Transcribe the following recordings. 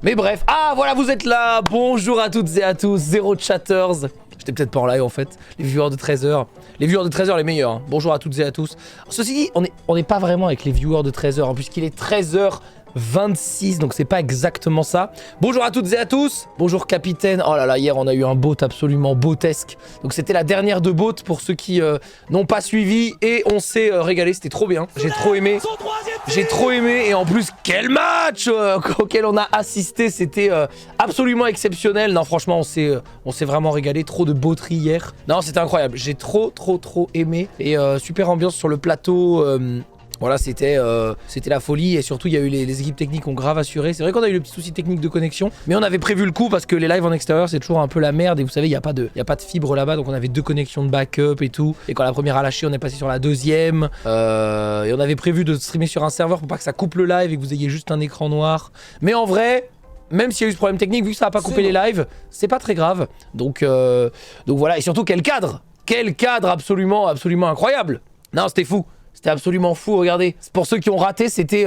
Mais bref, ah voilà, vous êtes là. Bonjour à toutes et à tous, Zero Chatters. J'étais peut-être pas en live en fait, les viewers de 13h. Les viewers de 13h les meilleurs, hein. Bonjour à toutes et à tous. Ceci dit, on n'est pas vraiment avec les viewers de 13h, hein, puisqu'il est 13h26, donc c'est pas exactement ça. Bonjour à toutes et à tous. Bonjour capitaine. Oh là là, hier on a eu un bot absolument botesque. Donc c'était la dernière de bot pour ceux qui n'ont pas suivi. Et on s'est régalé, c'était trop bien. J'ai trop aimé. J'ai trop aimé. Et en plus, quel match auquel on a assisté. C'était absolument exceptionnel. Non franchement, on s'est vraiment régalé. Trop de botterie hier. Non, c'était incroyable. J'ai trop aimé. Et super ambiance sur le plateau. Voilà, c'était la folie et surtout il y a eu les équipes techniques ont grave assuré. C'est vrai qu'on a eu le petit souci technique de connexion, mais on avait prévu le coup parce que les lives en extérieur c'est toujours un peu la merde et vous savez il y a pas de fibre là-bas, donc on avait 2 connexions de backup et tout. Et quand la première a lâché, on est passé sur la deuxième et on avait prévu de streamer sur un serveur pour pas que ça coupe le live et que vous ayez juste un écran noir. Mais en vrai, même s'il y a eu ce problème technique, vu que ça a pas coupé les lives, c'est pas très grave. Donc voilà, et surtout quel cadre absolument absolument incroyable. Non, c'était fou. C'était absolument fou, regardez. Pour ceux qui ont raté, c'était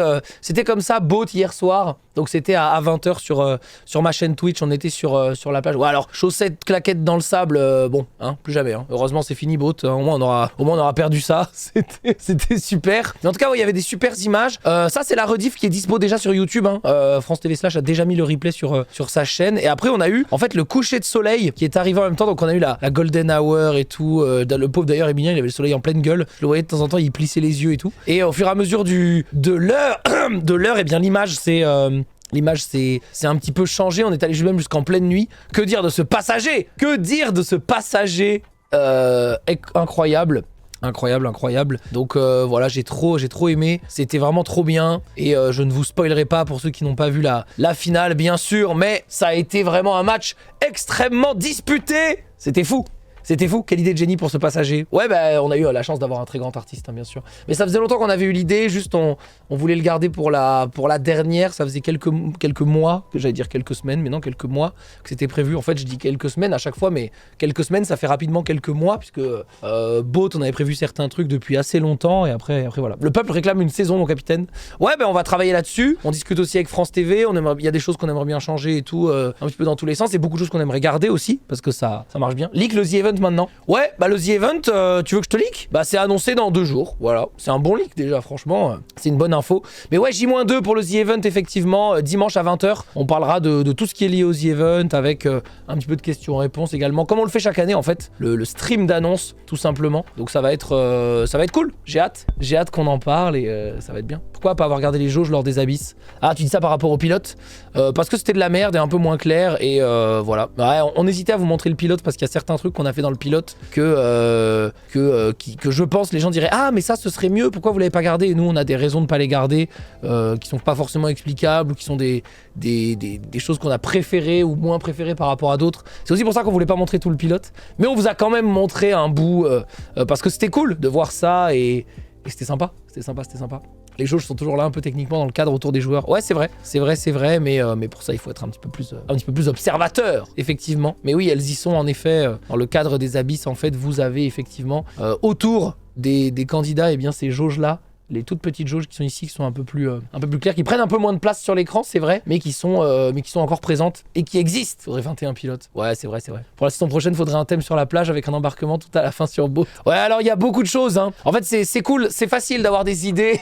comme ça, bot hier soir. Donc c'était à 20h sur ma chaîne Twitch, on était sur la plage. Ouais, alors, chaussettes, claquettes dans le sable, bon, hein, plus jamais. Hein. Heureusement, c'est fini, bot. Au moins, on aura perdu ça. C'était super. Mais en tout cas, ouais, il y avait des super images. Ça, c'est la rediff qui est dispo déjà sur YouTube. Hein. France TV Slash a déjà mis le replay sur sa chaîne. Et après, on a eu, en fait, le coucher de soleil qui est arrivé en même temps. Donc, on a eu la golden hour et tout. Le pauvre, d'ailleurs, Emilien, il avait le soleil en pleine gueule. Je le voyais de temps en temps, il plissait les yeux et tout. Et au fur et à mesure de l'heure, et bien l'image c'est un petit peu changé. On est allé même jusqu'en pleine nuit. Que dire de ce passager? Incroyable. Incroyable. Donc voilà, j'ai trop aimé. C'était vraiment trop bien. Et je ne vous spoilerai pas pour ceux qui n'ont pas vu la finale, bien sûr. Mais ça a été vraiment un match extrêmement disputé. C'était fou. Quelle idée de génie pour ce passager. Ouais, bah on a eu la chance d'avoir un très grand artiste, hein, bien sûr. Mais ça faisait longtemps qu'on avait eu l'idée, juste on voulait le garder pour la dernière. Ça faisait quelques mois, que j'allais dire quelques semaines, mais non, quelques mois que c'était prévu. En fait, je dis quelques semaines à chaque fois, mais quelques semaines, ça fait rapidement quelques mois, puisque Boat, on avait prévu certains trucs depuis assez longtemps, et après voilà. Le peuple réclame une saison, mon capitaine. Ouais, on va travailler là-dessus. On discute aussi avec France TV, il y a des choses qu'on aimerait bien changer et tout, un petit peu dans tous les sens, et beaucoup de choses qu'on aimerait garder aussi, parce que ça marche bien. Leak le The Event maintenant. Ouais, le The Event, tu veux que je te leak? C'est annoncé dans 2 jours, voilà. C'est un bon leak déjà, franchement, c'est une bonne info. Mais ouais, J-2 pour le The Event, effectivement, dimanche à 20h. On parlera de tout ce qui est lié au The Event, avec un petit peu de questions-réponses également, comme on le fait chaque année en fait, le stream d'annonce, tout simplement. Donc ça va être cool, j'ai hâte qu'on en parle et ça va être bien. Pourquoi pas avoir gardé les jauges lors des abysses? Ah, tu dis ça par rapport au pilote? Parce que c'était de la merde et un peu moins clair, et voilà. Ouais, on hésitait à vous montrer le pilote parce qu'il y a certains trucs qu'on a fait dans le pilote que je pense les gens diraient ah mais ça ce serait mieux, pourquoi vous l'avez pas gardé? Et nous on a des raisons de pas les garder qui sont pas forcément explicables, ou qui sont des choses qu'on a préférées ou moins préférées par rapport à d'autres. C'est aussi pour ça qu'on voulait pas montrer tout le pilote, mais on vous a quand même montré un bout parce que c'était cool de voir ça et c'était sympa. Les jauges sont toujours là un peu techniquement dans le cadre autour des joueurs. Ouais, c'est vrai, mais pour ça il faut être un petit peu plus observateur, effectivement. Mais oui, elles y sont en effet dans le cadre des abysses. En fait, vous avez effectivement autour des candidats, et bien ces jauges là, les toutes petites jauges qui sont ici, qui sont un peu plus claires, qui prennent un peu moins de place sur l'écran, c'est vrai, mais qui sont encore présentes et qui existent. Faudrait 21 pilotes. Ouais, c'est vrai. Pour la saison prochaine, faudrait un thème sur la plage avec un embarquement tout à la fin sur Boat. Ouais, alors il y a beaucoup de choses, hein. En fait, c'est cool, c'est facile d'avoir des idées.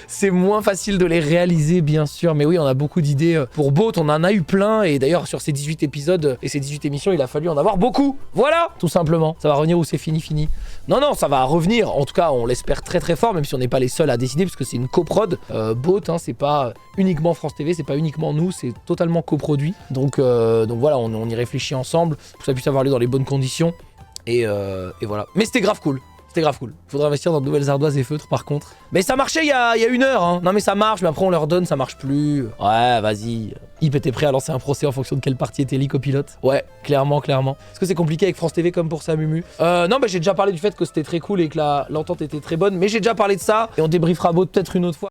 C'est moins facile de les réaliser, bien sûr. Mais oui, on a beaucoup d'idées pour Boat. On en a eu plein. Et d'ailleurs, sur ces 18 épisodes et ces 18 émissions, il a fallu en avoir beaucoup. Voilà, tout simplement. Ça va revenir où c'est fini. Non, ça va revenir. En tout cas, on l'espère très fort, même si on n'est pas les seuls à décider, parce que c'est une coprod. Boat, hein, c'est pas uniquement France TV, c'est pas uniquement nous, c'est totalement coproduit. Donc voilà, on y réfléchit ensemble pour que ça puisse avoir lieu dans les bonnes conditions. Et voilà. Mais c'était grave cool. Faudra investir dans de nouvelles ardoises et feutres par contre. Mais ça marchait il y a 1 heure, hein. Non mais ça marche, mais après on leur donne, ça marche plus. Ouais, vas-y. Hip était prêt à lancer un procès en fonction de quelle partie était leak au pilote. Ouais, clairement. Est-ce que c'est compliqué avec France TV comme pour ça, Mumu? Non, j'ai déjà parlé du fait que c'était très cool et que l'entente était très bonne. Mais j'ai déjà parlé de ça et on débriefera Boat peut-être une autre fois.